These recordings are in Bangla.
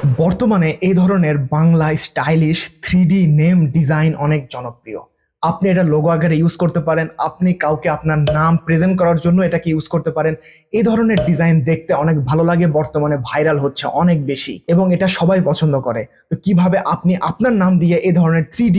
বর্তমানে এই ধরনের Bangla stylish 3D name design অনেক জনপ্রিয়। আপনি এটা লোগো আকারে ইউজ করতে পারেন, আপনি কাউকে আপনার নাম প্রেজেন্ট করার জন্য এটাকে ইউজ করতে পারেন। এই ধরনের ডিজাইন দেখতে অনেক ভালো লাগে, বর্তমানে ভাইরাল হচ্ছে অনেক বেশি এবং এটা সবাই পছন্দ করে। তো কিভাবে আপনি আপনার নাম দিয়ে এই ধরনের 3D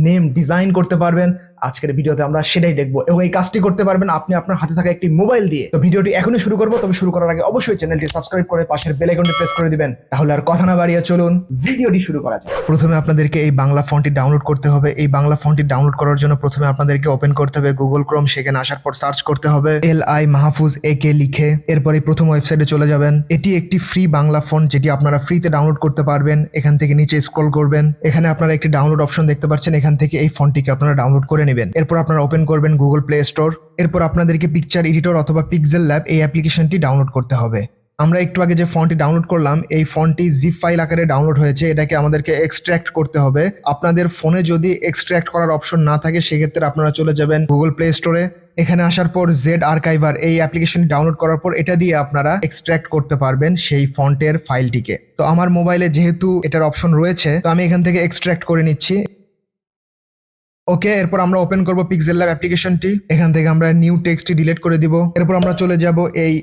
নেম ডিজাইন করতে পারবেন, আজকের ভিডিওতে আমরা সেটাই দেখবো এবং এই কাজটি করতে পারবেন আপনি আপনার হাতে থাকা একটি মোবাইল দিয়ে। তো ভিডিওটি এখনই শুরু করবো, তবে শুরু করার আগে অবশ্যই চ্যানেলটি সাবস্ক্রাইব করে পাশের বেল আইকনটি প্রেস করে দিবেন। তাহলে আর কথা না বাড়িয়ে চলুন ভিডিওটি শুরু করা যাক। প্রথমে আপনাদেরকে এই বাংলা ফন্টটি ডাউনলোড করতে হবে। এই বাংলা ফন্টটি ডাউনলোড করার জন্য প্রথমে আপনাদেরকে ওপেন করতে হবে গুগল ক্রোম। সেখানে আসার পর সার্চ করতে হবে LI মাহফুজ AK লিখে। এরপরে প্রথম ওয়েবসাইটে চলে যাবেন। এটি একটি ফ্রি বাংলা ফন্ট যেটি আপনারা ফ্রিতে ডাউনলোড করতে পারবেন। এখান থেকে নিচে স্ক্রল করবেন, এখানে আপনারা একটি ডাউনলোড অপশন দেখতে পাচ্ছেন। এখান থেকে এই ফন্টটিকে আপনারা ডাউনলোড করে নেবেন। এরপর আপনারা ওপেন করবেন গুগল প্লে স্টোর। এরপর আপনাদেরকে পিকচার এডিটর অথবা PixelLab এই অ্যাপ্লিকেশনটি ডাউনলোড করতে হবে। আমরা একটু আগে যে ফন্টটি ডাউনলোড করলাম, এই ফন্টটি জিপ ফাইল আকারে ডাউনলোড হয়েছে। এটাকে আমাদেরকে এক্সট্র্যাক্ট করতে হবে। আপনাদের ফোনে যদি এক্সট্র্যাক্ট করার অপশন না থাকে সেক্ষেত্রে আপনারা চলে যাবেন গুগল প্লে স্টোরে। এখানে আসার পর ZArchiver এই অ্যাপ্লিকেশনটি ডাউনলোড করার পর এটা দিয়ে আপনারা এক্সট্র্যাক্ট করতে পারবেন সেই ফন্টের ফাইলটিকে। তো আমার মোবাইলে যেহেতু এটার অপশন রয়েছে, তো আমি এখান থেকে এক্সট্র্যাক্ট করে নিচ্ছি। ওকে, এরপর আমরা ওপেন করব PixelLab অ্যাপ্লিকেশনটি। এখান থেকে আমরা নিউ টেক্সটটি ডিলিট করে দিব। এরপর আমরা চলে যাব এই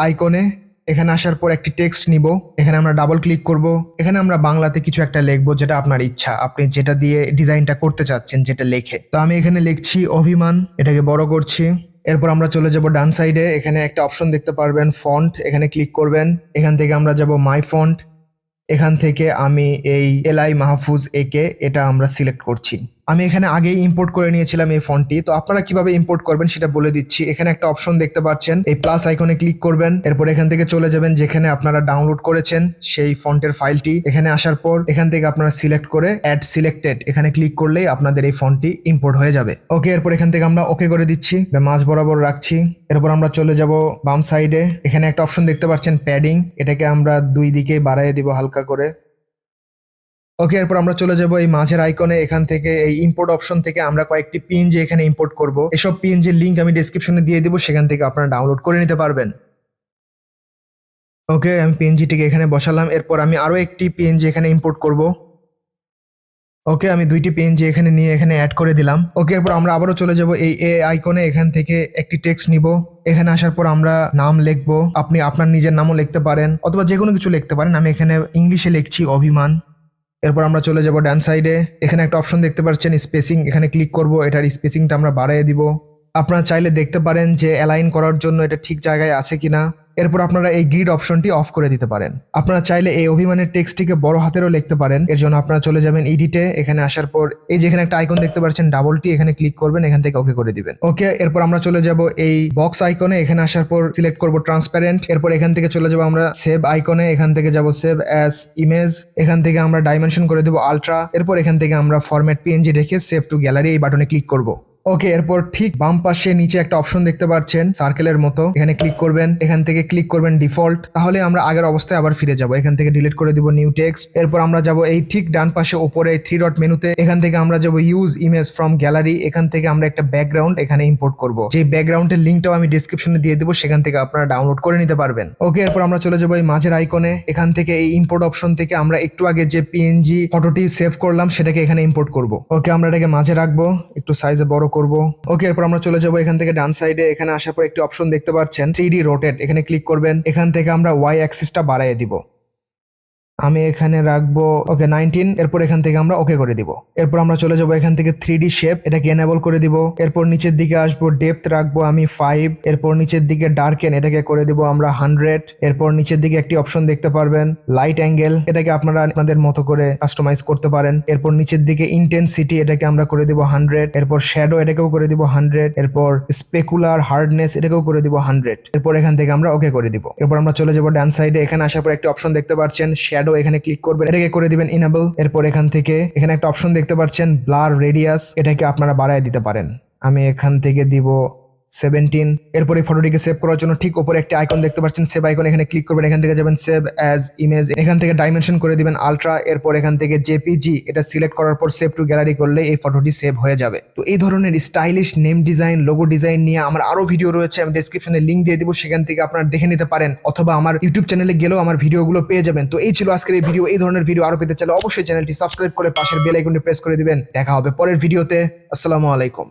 আইকনে। এখানে আসার পর একটি টেক্সট নিব। এখানে আমরা ডাবল ক্লিক করব। এখানে আমরা বাংলাতে কিছু একটা লিখবো, যেটা আপনার ইচ্ছা, আপনি যেটা দিয়ে ডিজাইনটা করতে চাচ্ছেন যেটা লেখে। তো আমি এখানে লিখছি অভিমান, এটাকে বড় করছি। এরপর আমরা চলে যাব ডান সাইডে। এখানে একটা অপশন দেখতে পারবেন ফন্ট, এখানে ক্লিক করবেন। এখান থেকে আমরা যাব মাই ফন্ট। এখান থেকে আমি এই LI মাহফুজ AK এটা আমরা সিলেক্ট করছি। আমি এখানে আগেই ইম্পোর্ট করে নিয়েছিলাম এই ফন্টটি। তো আপনারা কিভাবে ইম্পোর্ট করবেন সেটা বলে দিচ্ছি। এখানে একটা অপশন দেখতে পাচ্ছেন, এই প্লাস আইকনে ক্লিক করবেন। এরপর এখান থেকে চলে যাবেন যেখানে আপনারা ডাউনলোড করেছেন সেই ফন্টের ফাইলটি। এখানে আসার পর এখান থেকে আপনারা সিলেক্ট করে অ্যাড সিলেক্টেড এখানে ক্লিক করলেই আপনাদের এই ফন্টটি ইম্পোর্ট হয়ে যাবে। ওকে, এরপর এখান থেকে আমরা ওকে করে দিচ্ছি, মাঝ বরাবর রাখছি। এরপর আমরা চলে যাব বাম সাইডে। এখানে একটা অপশন দেখতে পাচ্ছেন প্যাডিং, এটাকে আমরা দুই দিকে বাড়ায় দিব হালকা করে। ওকে, এরপর আমরা চলে যাব এই মাঝের আইকনে। এখান থেকে এই ইম্পোর্ট অপশন থেকে আমরা কয়েকটি পিএনজি এখানে ইম্পোর্ট করব। এসব পিএনজির লিংক আমি ডেসক্রিপশনে দিয়ে দিব, সেখান থেকে আপনারা ডাউনলোড করে নিতে পারবেন। ওকে, আমি পিএনজিটিকে এখানে বসালাম। এরপর আমি আরো একটি পিএনজি এখানে ইম্পোর্ট করব। ওকে, আমি দুইটি পিএনজি এখানে নিয়ে এখানে অ্যাড করে দিলাম। ওকে, এরপর আমরা আবারও চলে যাব এই আইকনে। এখান থেকে একটি টেক্সট নিব। এখানে আসার পর আমরা নাম লিখবো। আপনি আপনার নিজের নামও লিখতে পারেন অথবা যে কোনো কিছু লিখতে পারেন। আমি এখানে ইংলিশে লিখছি অভিমান। এরপর আমরা চলে যাব ডান সাইডে। এখানে একটা অপশন দেখতে পাচ্ছেন স্পেসিং, এখানে ক্লিক করব। এটার স্পেসিংটা আমরা বাড়িয়ে দিব। আপনারা চাইলে দেখতে পারেন যে অ্যালাইন করার জন্য এটা ঠিক জায়গায় আছে কিনা। এরপর আপনারা এই গ্রিড অপশনটি অফ করে দিতে পারেন। আপনারা চাইলে এই অভিমানের টেক্সটটিকে বড় হাতেরও লিখতে পারেন। এর জন্য আপনারা চলে যাবেন এডিটে। এখানে আসার পর এই যেখানে একটা আইকন দেখতে পাচ্ছেন ডাবলটি, এখানে ক্লিক করবেন, এখান থেকে ওকে করে দিবেন। ওকে, এরপর আমরা চলে যাব এই বক্স আইকনে। এখানে আসার পর সিলেক্ট করব ট্রান্সপারেন্ট। এরপর এখান থেকে চলে যাব আমরা সেভ আইকনে। এখান থেকে যাব সেভ অ্যাজ ইমেজ। এখান থেকে আমরা ডাইমেনশন করে দেব আলট্রা। এরপর এখান থেকে আমরা ফরম্যাট PNG রেখে সেভ টু গ্যালারি এই বাটনে ক্লিক করব। ওকে, এরপর ঠিক বাম পাশে নিচে একটা অপশন দেখতে পাচ্ছেন সার্কেলের মতো, এখানে ক্লিক করবেন। এখান থেকে ক্লিক করবেন ডিফল্ট, তাহলে আমরা আগের অবস্থায় আবার ফিরে যাব। এখান থেকে ডিলিট করে দিব নিউ টেক্সট। এরপর আমরা যাব এই ঠিক ডান পাশে উপরে 3 ডট মেনুতে। এখান থেকে আমরা যাব ইউজ ইমেজ ফ্রম গ্যালারি। এখান থেকে আমরা একটা ব্যাকগ্রাউন্ড এখানে ইম্পোর্ট করব। যে ব্যাকগ্রাউন্ডের লিঙ্কটাও আমি ডেসক্রিপশনে দিয়ে দেবো, সেখান থেকে আপনারা ডাউনলোড করে নিতে পারবেন। ওকে, এরপর আমরা চলে যাব এই মাঝের আইকনে। এখান থেকে এই ইম্পোর্ট অপশন থেকে আমরা একটু আগে যে PNG ফটোটি সেভ করলাম সেটাকে এখানে ইম্পোর্ট করব। ওকে, আমরা এটাকে মাঝে রাখবো, একটু সাইজে বড় করব। ওকে, এরপর আমরা চলে যাবো এখান থেকে ডান সাইডে। এখানে আসার পর একটি অপশন দেখতে পাচ্ছেন 3D রোটেট, এখানে ক্লিক করবেন। এখান থেকে আমরা Y অ্যাক্সিসটা বাড়ায় দিব। আমি এখানে রাখবো ওকে 19। এরপর এখান থেকে আমরা ওকে করে দিব। এরপর আমরা চলে যাবো এখান থেকে 3D শেপ, এটাকে এনেবল করে দিব। এরপর নিচের দিকে আসবো, ডেপথ রাখবো আমি 5। এরপর নিচের দিকে ডার্কেন, এটাকে করে দিব আমরা 100। এরপর নিচের দিকে একটি অপশন দেখতে পারবেন লাইট অ্যাঙ্গেল, এটাকে আপনারা আপনাদের মতো করে কাস্টমাইজ করতে পারেন। এরপর নিচের দিকে ইন্টেন্সিটি, এটাকে আমরা করে দিব 100। এরপর শ্যাডো, এটাকেও করে দিব 100। এরপর স্পেকুলার হার্ডনেস, এটাকেও করে দিব 100। এরপর এখান থেকে আমরা ওকে করে দিব। এরপর আমরা চলে যাবো ডান সাইডে। এখানে আসার পর একটি অপশন দেখতে পাচ্ছেন শ্যাডো, এখানে ক্লিক করবেন, এটাকে করে দিবেন ইনেবল। এরপর এখান থেকে এখানে একটা অপশন দেখতে পাচ্ছেন ব্লার রেডিয়াস, এটাকে আপনারা বাড়ায় দিতে পারেন। আমি এখান থেকে দিব 17। এরপর এই ফটোটিকে সেভ করার জন্য ঠিক উপরে একটা আইকন দেখতে পাচ্ছেন, সেভ আইকন, এখানে ক্লিক করবেন। এখান থেকে যাবেন সেভ অ্যাজ ইমেজ, এখান থেকে ডাইমেনশন করে দিবেন আলট্রা। এরপর এখান থেকে জেপিজি এটা সিলেক্ট করার পর সেভ টু গ্যালারি করলে এই ফটোটি সেভ হয়ে যাবে। তো এই ধরনের stylish name design, logo design নিয়ে আমার আরো ভিডিও রয়েছে, আমি ডেসক্রিপশনে লিংক দিয়ে দিব, সেখান থেকে আপনারা দেখে নিতে পারেন, অথবা আমার ইউটিউব চ্যানেলে গেলেও আমার ভিডিওগুলো পেয়ে যাবেন। তো এই ছিল আজকের এই ভিডিও। এই ধরনের ভিডিও আরো পেতে চাইলে অবশ্যই চ্যানেলটি সাবস্ক্রাইব করে পাশের বেল আইকনটি প্রেস করে দিবেন। দেখা হবে পরের ভিডিওতে। আসসালামু আলাইকুম।